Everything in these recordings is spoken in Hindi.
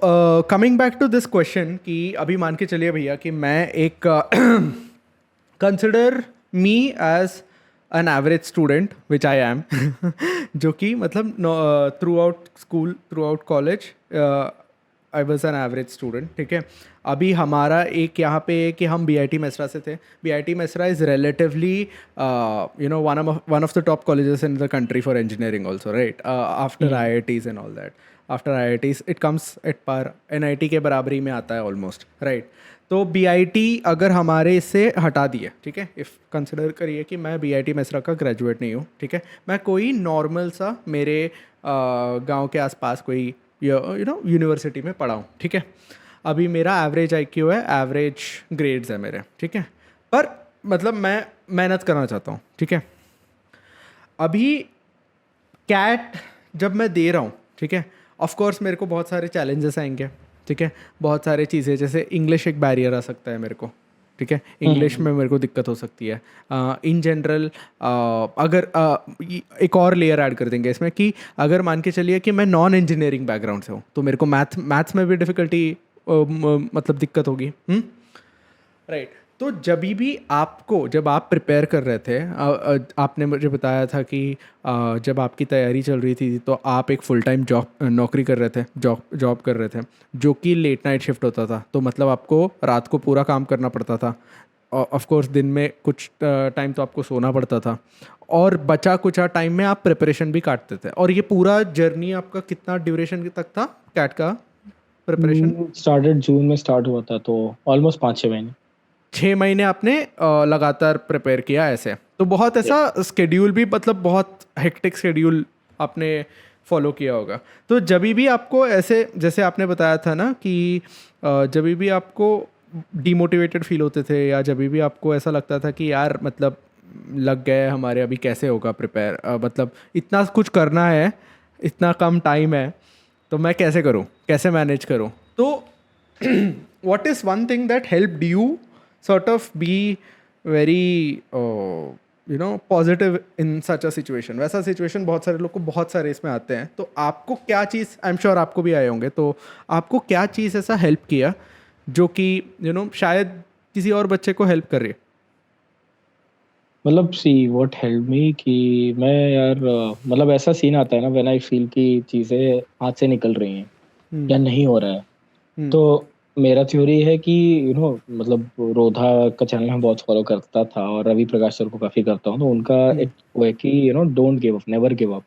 Coming back to this question कि अभी मान के चलिए भैया कि मैं एक consider me as an average student which I am जो कि मतलब throughout school throughout college I was an average student, ठीक है। अभी हमारा एक यहाँ पे कि हम BIT मेसरा से थे। BIT Mesra is relatively one of the top colleges in the country for engineering also, right? After IITs and all that, after IITs it comes at par, NIT के बराबरी में आता है ऑलमोस्ट, राइट। तो BIT अगर हमारे इससे हटा दिए, ठीक है, इफ़ कंसिडर करिए कि मैं BIT मेसरा का ग्रेजुएट नहीं हूँ, ठीक है, मैं कोई नॉर्मल सा मेरे गांव के आसपास कोई यूनिवर्सिटी में पढ़ा हूँ, ठीक है। अभी मेरा एवरेज IQ है, एवरेज ग्रेड्स है मेरे, ठीक है, पर मतलब मैं मेहनत करना चाहता हूँ, ठीक है। अभी कैट जब मैं दे रहा हूँ, ठीक है, ऑफ कोर्स मेरे को बहुत सारे चैलेंजेस आएंगे, ठीक है, बहुत सारी चीज़ें, जैसे इंग्लिश एक बैरियर आ सकता है मेरे को, ठीक है, इंग्लिश में मेरे को दिक्कत हो सकती है। इन जनरल अगर एक और लेयर ऐड कर देंगे इसमें कि अगर मान के चलिए कि मैं नॉन इंजीनियरिंग बैकग्राउंड से हूँ तो मेरे को मैथ्स में भी डिफ़िकल्टी मतलब दिक्कत होगी, राइट। तो जब आप प्रिपेयर कर रहे थे, आपने मुझे बताया था कि जब आपकी तैयारी चल रही थी तो आप एक फुल टाइम नौकरी कर रहे थे, जॉब कर रहे थे, जो कि लेट नाइट शिफ्ट होता था, तो मतलब आपको रात को पूरा काम करना पड़ता था। ऑफ कोर्स दिन में कुछ टाइम तो आपको सोना पड़ता था, और बचा कुचा टाइम में आप प्रिपरेशन भी काटते थे। और ये पूरा जर्नी आपका कितना ड्यूरेशन तक था कैट का प्रिपरेशन? स्टार्टेड जून में स्टार्ट हुआ था, तो ऑलमोस्ट 5-6 महीने। 6 महीने आपने लगातार प्रिपेयर किया ऐसे, तो बहुत ऐसा स्केड्यूल भी, मतलब बहुत हेक्टिक स्केड्यूल आपने फॉलो किया होगा। तो जब भी आपको ऐसे, जैसे आपने बताया था ना कि जब भी आपको डीमोटिवेटेड फील होते थे, या जब भी आपको ऐसा लगता था कि यार मतलब लग गए हमारे, अभी कैसे होगा प्रिपेयर, मतलब इतना कुछ करना है, इतना कम टाइम है, तो मैं कैसे करूँ, कैसे मैनेज करूँ? तो what is one thing that helped you sort of be very positive in such a situation? वैसा सिचुएशन बहुत सारे लोग को, बहुत सारे इसमें आते हैं, तो आपको क्या चीज़, आई एम श्योर आपको भी आए होंगे, तो आपको क्या चीज़ ऐसा हेल्प किया जो कि शायद किसी और बच्चे को हेल्प कर रही है? मतलब सी व्हाट हेल्प मी कि मैं यार मतलब ऐसा सीन आता है ना, व्हेन आई फील कि चीज़ें हाथ से निकल रही हैं या नहीं हो रहा है, तो मेरा थ्योरी है कि मतलब रोधा का चैनल मैं बहुत फॉलो करता था और रवि प्रकाश सर को काफ़ी करता हूँ, तो उनका एक वो है कि don't give up, never give up.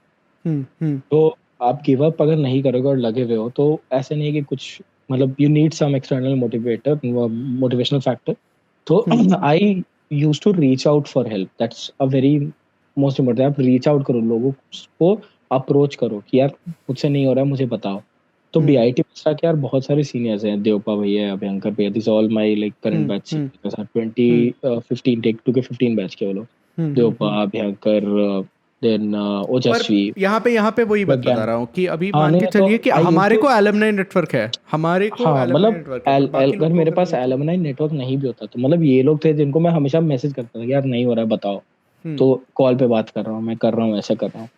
तो आप गिव अप अगर नहीं करोगे और लगे हुए हो, तो ऐसे नहीं है कि कुछ, मतलब you need some external motivational factor. तो I use to reach out for help, that's a very most important. आप रीच आउट करो, लोगों को अप्रोच करो कि यार मुझसे नहीं हो रहा है, मुझे बताओ। तो BIT में के यार बहुत सारे सीनियर्स हैं, देवपा भैया, अभयंकर भैया, this all my like current batch, 2015 tech 2 के 15 बैच के वो लोग, देवपा, अभयंकर, देन पर ओजस्वी, यहाँ पे वही बात बता प्रज्ञान। रहा हूँ कि अभी हाँ मान के नहीं, तो चलिए कि आई यूज हमारे टू, को एलुमनाई नेटवर्क है, हमारे को हाँ एलुमनाई मतलब नेटवर्क है, पर बाकी लोग अगर को मेरे अगर पास नहीं है तो? एलुमनाई नेटवर्क नहीं भी होता, तो मतलब ये लोग थे जिनको मैं हमेशा मैसेज करता था कि यार नहीं हो रहा है, बताओ। हम्म तो कॉल पे बात कर रहा हूँ, मैं कर रहा हूँ, ऐसा कर रहा हूँ।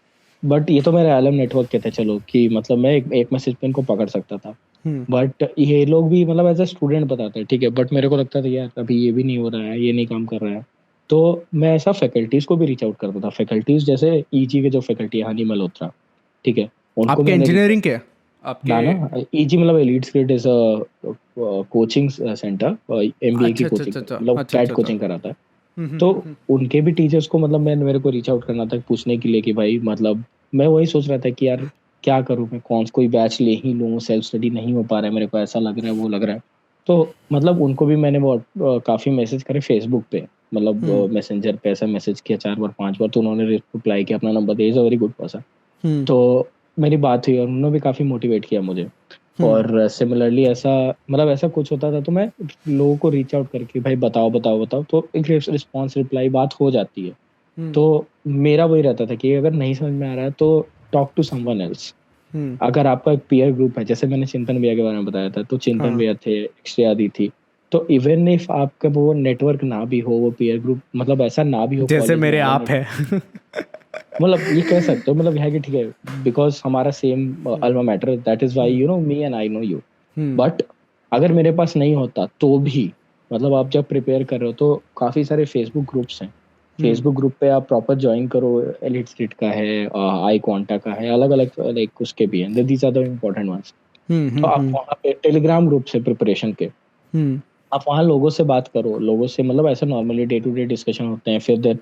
बट ये तो मेरे एलम नेटवर्क के थे, चलो कि मतलब मैं एक मैसेज पे इनको पकड़ सकता था। हम्म बट ये लोग भी मतलब एज ए स्टूडेंट बताते हैं, ठीक है, बट मेरे को लगता था यार अभी ये भी नहीं हो रहा है, ये नहीं काम कर रहा है। तो मैं ऐसा फैकल्टीज को भी रीच आउट करता था, फैकल्टीज जैसे EG के जो फैकल्टी है, हनी मल्होत्रा, ठीक है, उनको आपके मैंने इंजीनियरिंग के आपके? ना ना, EG मतलब elite skilled is a coaching centre, MBA की अच्छा अच्छा कोचिंग, अच्छा अच्छा मतलब अच्छा कैट अच्छा अच्छा। कोचिंग कराता है। तो उनके भी टीचर्स को मतलब मैं, मेरे को रीच आउट करना था पूछने के लिए कि भाई मतलब मैं वही सोच रहा था कि यार क्या करूँ मैं, कौन कोई बैच ले ही लूँ, सेल्फ स्टडी नहीं हो पा रहा है मेरे को, ऐसा लग रहा है वो लग रहा है। तो मतलब उनको भी मैंने बहुत काफ़ी मैसेज करे फेसबुक पे, मतलब मैसेंजर पे ऐसा मैसेज किया 4 बार 5 बार, तो उन्होंने रिप्लाई किया, अपना नंबर दे, is a very good person. Hmm तो मेरी बात हुई और उन्होंने भी काफ़ी मोटिवेट किया मुझे। और सिमिलरली ऐसा मतलब ऐसा कुछ होता था, तो मैं लोगों को रीच आउट करके भाई बताओ बताओ बताओ, तो एक रिस्पॉन्स रिप्लाई बात हो जाती है। हम्म तो मेरा वही रहता था कि अगर नहीं समझ में आ रहा है तो टॉक टू समवन एल्स। हम्म अगर आपका एक पीयर ग्रुप है, जैसे मैंने चिंतन भैया के बारे में बताया था, तो चिंतन हाँ, भैया थे, श्रेया दी थी। तो इवन इफ आपका वो नेटवर्क ना भी हो, वो पीयर ग्रुप मतलब ऐसा ना भी हो जैसे कॉलेज में मेरे अलग, आप है। मतलब ये कह सकते हो, मतलब यह है कि ठीक है, बिकॉज हमारा same alma mater, that is why me and I know you. But अगर मेरे पास नहीं होता तो भी मतलब आप जब प्रिपेयर कर रहे हो तो काफ़ी सारे फेसबुक ग्रुप्स हैं। फेसबुक ग्रुप पे आप प्रॉपर ज्वाइन करो, एलिट स्ट्रीट का है, आई क्वांटा का है, अलग अलग लाइक उसके भी हैं, these are the important ones. तो आप वहाँ पे टेलीग्राम ग्रुप से प्रिपरेशन के आप वहाँ लोगों से बात करो, लोगों से मतलब ऐसा normally day to day discussion होते हैं। फिर देन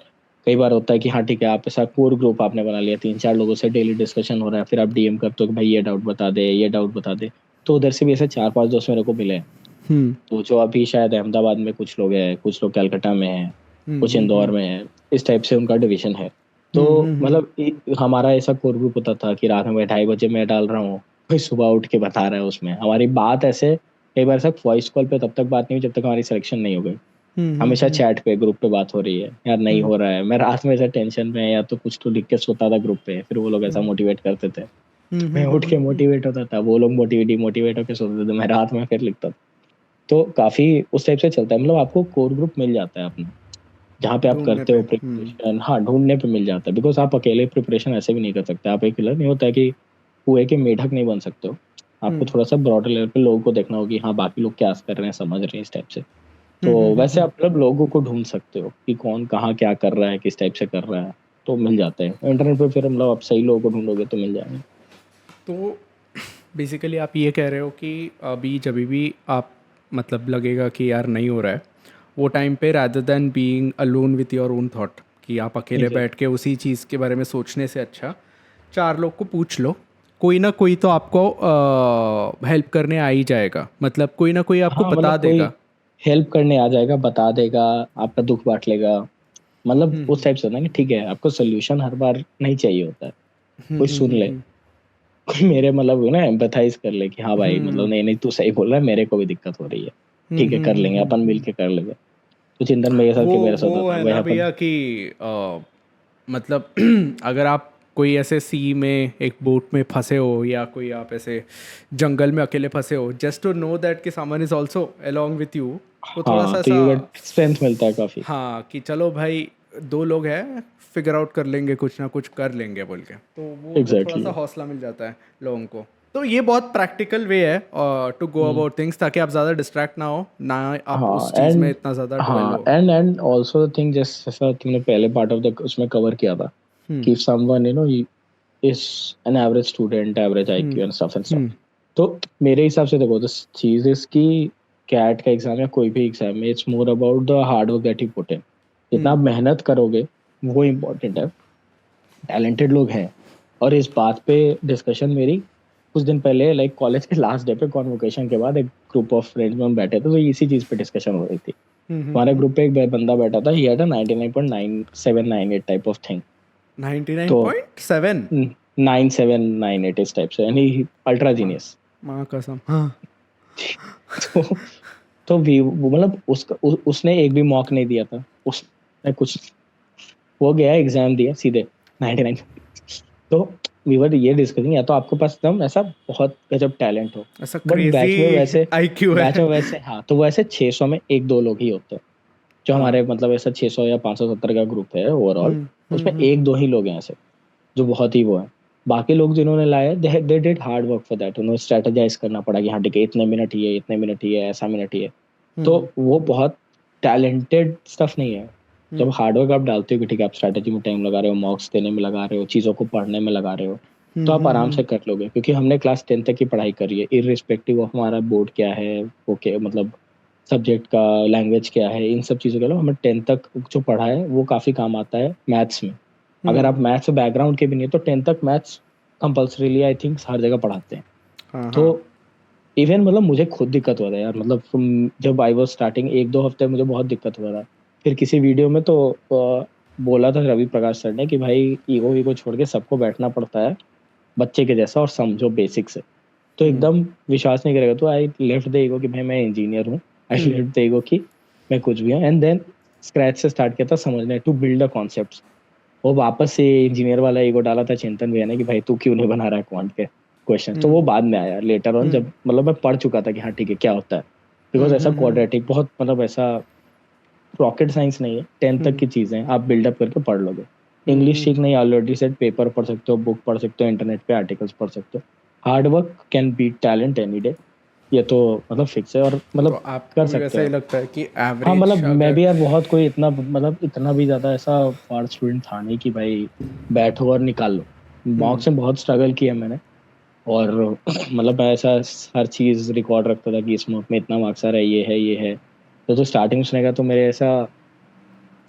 कई बार होता है कि हाँ ठीक है, आप ऐसा कोर ग्रुप आपने बना लिया, 3-4 लोगों से डेली डिस्कशन हो रहा है, फिर आप डीएम करते हो कि भाई ये डाउट बता दे, ये डाउट बता दे। तो उधर से भी ऐसे 4-5 दोस्त मेरे को मिले हैं। तो जो अभी शायद अहमदाबाद में कुछ लोग हैं, कुछ लोग कलकत्ता में हैं, कुछ इंदौर में हैं, इस टाइप से उनका डिवीजन है। तो मतलब हमारा ऐसा कोर ग्रुप होता था कि रात में 2:30 बजे मैं डाल रहा हूँ, कोई सुबह उठ के बता रहा है। उसमें हमारी बात ऐसे कई बार तक वॉइस कॉल पे तब तक बात नहीं हुई जब तक हमारी सिलेक्शन नहीं हो गई। हमेशा चैट पे ग्रुप पे बात हो रही है, यार नहीं हो रहा है, मैं रात में ऐसा टेंशन में या तो कुछ तो लिख के सोता था ग्रुप पे, फिर वो लोग ऐसा मोटिवेट करते थे, मैं उठ के मोटिवेट होता था, वो लोग डिमोटिवेट होकर सोते थे, मैं रात में फिर लिखता था। तो काफी उस टाइप से चलता है, मतलब आपको कोर ग्रुप मिल जाता है अपना जहाँ पे आप ढूंढने करते पे। हो प्रिपरेशन। हाँ, ढूंढने पे मिल जाता है, बिकॉज आप अकेले प्रिपरेशन ऐसे भी नहीं कर सकते। आप एक नहीं होता है कि कुएं के मेढक नहीं बन सकते हो। आपको थोड़ा सा ब्रॉडर लेवल पे लोगों को देखना होगी, हाँ बाकी लोग क्या कर रहे हैं, समझ रहे हैं इस टाइप से। तो वैसे आप मतलब लोगों को ढूंढ सकते हो कि कौन कहाँ क्या कर रहा है, किस टाइप से कर रहा है, तो मिल जाते हैं इंटरनेट पे। फिर मतलब आप सही लोगों को ढूंढोगे तो मिल जाएंगे। तो बेसिकली आप ये कह रहे हो कि अभी जब भी आप मतलब लगेगा कि यार नहीं हो रहा है, वो टाइम पे rather than being alone with your own thought, कि आप अकेले बैठ के उसी चीज़ के बारे में सोचने से अच्छा 4 लोग को पूछ लो, कोई ना कोई तो आपको हेल्प करने आ ही जाएगा, मतलब कोई ना कोई आपको हाँ बता मतलब कोई देगा। हेल्प करने आ जाएगा, बता देगा, आपका दुख बांट लेगा। मतलब उस टाइप से होता है कि ठीक है, आपको सोल्यूशन हर बार नहीं चाहिए होता है, कोई सुन ले, कोई मेरे मतलब ना एम्पैथाइज कर ले कि हाँ भाई मतलब नहीं नहीं तू सही बोल रहा है, मेरे को भी दिक्कत हो रही है, ठीक है कर लेंगे, अपन मिल के कर लेंगे। तो चिंतन में ये सब वो के मेरे साथ वो होता है है भाई ना अपन। भैया कि मतलब अगर आप कोई ऐसे सी में एक बोट में फंसे हो, या कोई आप ऐसे जंगल में अकेले फंसे हो, जस्ट टू नो दैट कि someone is also along with you, वो थोड़ा हाँ सा तो ऐसा, यू गेट स्ट्रेंथ मिलता है काफी। हाँ कि चलो भाई 2 लोग हैं, फिगर आउट कर लेंगे, कुछ ना कुछ कर लेंगे बोल के, तो वो थोड़ा सा एग्जैक्टली। हौसला मिल जाता है लोगों को। तो ये बहुत प्रैक्टिकल वे है टू गो अबाउट थिंग्स, ताकि आप ज़्यादा डिस्ट्रैक्ट ना हो, ना आप हाँ उस चीज़ में इतना ज़्यादा डवेल हो। एंड ऑल्सो थिंग जैसा तुमने पहले पार्ट ऑफ द उसमें कवर किया था कि if someone is an average student, average IQ and stuff and stuff. तो मेरे हिसाब से देखो, दिस चीज इज की कैट का एग्जाम या कोई भी एग्जाम में it's more about the hard work that you put in. जितना आप मेहनत करोगे वो इम्पोर्टेंट है। टैलेंटेड लोग हैं, और इस बात पे डिस्कशन मेरी कुछ दिन पहले लाइक कॉलेज के लास्ट डे पे कॉन्वोकेशन के बाद एक ग्रुप ऑफ फ्रेंड्स में हम बैठे थे, तो इसी चीज पे डिस्कशन हो रही थी। हमारे ग्रुप पे एक बंदा बैठा था, he had a 99.9798 type of thing. तो 99.7। 9798 इस टाइप से, यानी अल्ट्रा माँ जीनियस। माँ कसम, हाँ। तो तो भी वो मतलब उसने एक भी मॉक नहीं दिया था, उसने कुछ वो गया एग्जाम दिया सीधे 99। तो वी वर ये डिस्कसिंग, या तो आपके पास एकदम ऐसा बहुत गजब टैलेंट हो, ऐसा बट क्रेजी आईक्यू बैच है। में वैसे हाँ, तो वैसे 600 में 1-2 लोग ही होते हैं जो हाँ। हमारे मतलब ऐसा 600 या 570 का ग्रुप है ओवरऑल। उसमें 1-2 ही लोग हैं ऐसे जो बहुत ही वो है। बाकी लोग जिन्होंने लाया they did hard work for that, उन्होंने स्ट्रेटेजाइज करना पड़ा कि हाँ ठीक है इतने मिनट ही है, इतने मिनट ही है, ऐसा मिनट ही है। तो वो बहुत टैलेंटेड स्टफ नहीं है। जब हार्डवर्क आप डालते हो कि ठीक है आप स्ट्रैटेजी में टाइम लगा रहे हो, मॉक्स देने में लगा रहे हो, चीज़ों को पढ़ने में लगा रहे हो, तो आप आराम से कर लोगे। क्योंकि हमने क्लास 10 तक की पढ़ाई करी है, इरिस्पेक्टिव ऑफ हमारा बोर्ड क्या है, वो क्या मतलब सब्जेक्ट का, लैंग्वेज क्या है, इन सब चीज़ों के अलावा हमें 10 तक जो पढ़ा है वो काफ़ी काम आता है मैथ्स में। अगर आप मैथ्स बैकग्राउंड के भी नहीं है तो 10 तक मैथ्स कंपल्सरीली आई थिंक हर जगह पढ़ाते हैं। हाँ तो हाँ। इवन मतलब मुझे खुद दिक्कत हुआ था यार, मतलब जब आई वॉज स्टार्टिंग 1-2 हफ्ते मुझे बहुत दिक्कत हुआ था। फिर किसी वीडियो में तो बोला था रवि प्रकाश सर ने कि भाई ईगो वीगो छोड़ के सबको बैठना पड़ता है बच्चे के जैसा और समझो बेसिक से। तो एकदम विश्वास नहीं करेगा, तो आई लेफ्ट द ईगो कि भाई मैं इंजीनियर हूँ, आई लेफ्ट द ईगो कि मैं कुछ भी हूँ, एंड देन स्क्रैच से स्टार्ट किया था समझने, टू बिल्ड द कॉन्सेप्ट। वो वापस से इंजीनियर वाला ईगो डाला था चिंतन भैया ने कि भाई तू क्यों नहीं बना रहा है क्वांट के क्वेश्चन। तो वो बाद में आया लेटर ऑन, जब मतलब मैं पढ़ चुका था कि हाँ ठीक है क्या होता है। बिकॉज ऐसा क्वाड्रेटिक बहुत मतलब ऐसा रॉकेट साइंस नहीं है, 10 तक की चीजें आप बिल्डअप करके पढ़ लोगे। इंग्लिश ठीक नहीं, ऑलरेडी सेट, पेपर पढ़ सकते हो, बुक पढ़ सकते हो, इंटरनेट पे आर्टिकल्स पढ़ सकते हो। Hard work can beat talent any day, ये तो मतलब फिक्स है और तो मतलब आपको कर भी सकते वैसा ही हैं। लगता है कि हाँ एवरेज मतलब मैं अगर भी यार बहुत कोई इतना मतलब इतना भी ज्यादा ऐसा फाड़ स्टूडेंट था नहीं कि भाई बैठो और निकाल लो। हम्म मॉक्स में बहुत स्ट्रगल किया मैंने। और मतलब मैं ऐसा हर चीज रिकॉर्ड रखता था कि इस मॉक में इतना मार्क्स आ रहा है, ये है ये है। तो स्टार्टिंग में सुनेगा तो मेरे ऐसा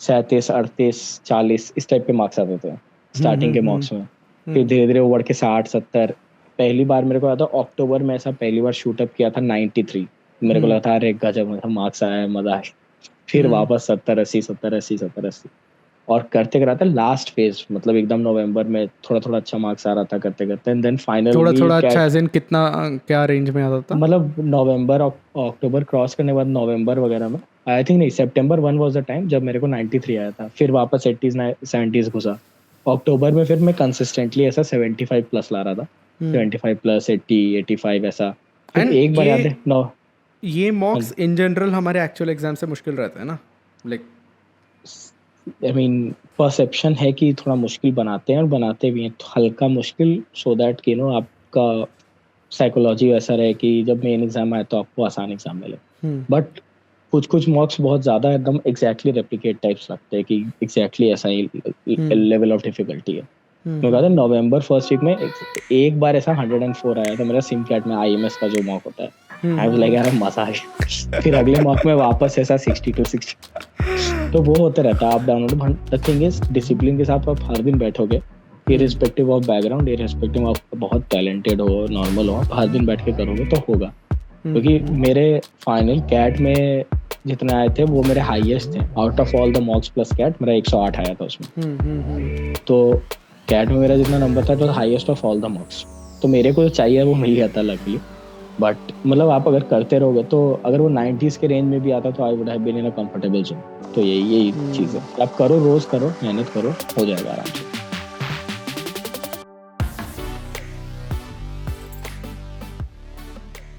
37 38 40 इस टाइप के मार्क्स आते थे स्टार्टिंग के हम्म मॉक्स में। फिर हम्म धीरे धीरे वो बढ़ के 60 70। पहली बार मेरे को याद था अक्टूबर में ऐसा पहली बार शूटअप किया था 93। मेरे को हम्म लगा था अरे गजब मतलब मार्क्स आया है, मजा आया। फिर हम्म वापस 70 80 70 80 70 80। और करते कराते लास्ट फेज मतलब एकदम नवंबर में थोड़ा थोड़ा अच्छा मार्क्स आ रहा था करते करते एंड देन थोड़ा फाइनली थोड़ा अच्छा कैट। एज इन कितना क्या रेंज में आता था? मतलब नवंबर अक्टूबर क्रॉस करने के बाद नवंबर वगैरह में आई थिंक नहीं सितंबर 1 वाज द टाइम जब मेरे को 93 आया था। फिर वापस 80s 70s घुसा। अक्टूबर में फिर मैं कंसिस्टेंटली ऐसा 75 प्लस ला रहा था। हम्म 75 प्लस 80 85 ऐसा। फिर एंड एक बार याद है नो। ये हाँ मॉक्स जी। इन जनरल हमारे एक्चुअल एग्जाम से मुश्किल रहता है ना, लाइक आई मीन परसेप्शन है कि थोड़ा मुश्किल बनाते हैं और बनाते भी हैं तो हल्का मुश्किल सो दैट कि नो आपका साइकोलॉजी वैसा रहे कि जब मेन एग्जाम आए तो आपको आसान एग्जाम मिले। हम्म बट कुछ कुछ मॉक्स बहुत ज्यादा एकदम एग्जैक्टली रेप्लिकेट टाइप्स लगते हैं कि एग्जैक्टली ऐसा ही हम्म लेवल ऑफ डिफिकल्टी है। मैं हम्म कहता नवंबर फर्स्ट वीक में एक बार ऐसा 104 आया था मेरा सिम फ्लैट में IMS का जो मॉक होता है। आई वाज लाइक हम्म यार मजा आ गया। फिर अगले मॉक में वापस ऐसा 62 60। तो वो होते रहता है up down. The thing is discipline के साथ आप हर दिन बैठोगे irrespective of background irrespective of बहुत टैलेंटेड हो नॉर्मल हो आप हर दिन बैठ के करोगे तो होगा। क्योंकि मेरे फाइनल कैट में जितने आए थे वो मेरे हाईएस्ट थे out of all the mocks plus CAT मेरा 108 आया था उसमें। हम्म तो कैट में मेरा जितना नंबर था it was highest of all the मॉक्स। तो मेरे को जो चाहिए वो मिल गया था लकीली। बट मतलब आप अगर करते रहोगे तो अगर वो 90s के रेंज में भी आता तो I would have been in a comfortable zone. तो यही यही चीज़ है हम्म आप करो रोज करो मेहनत करो हो जाएगा आराम से।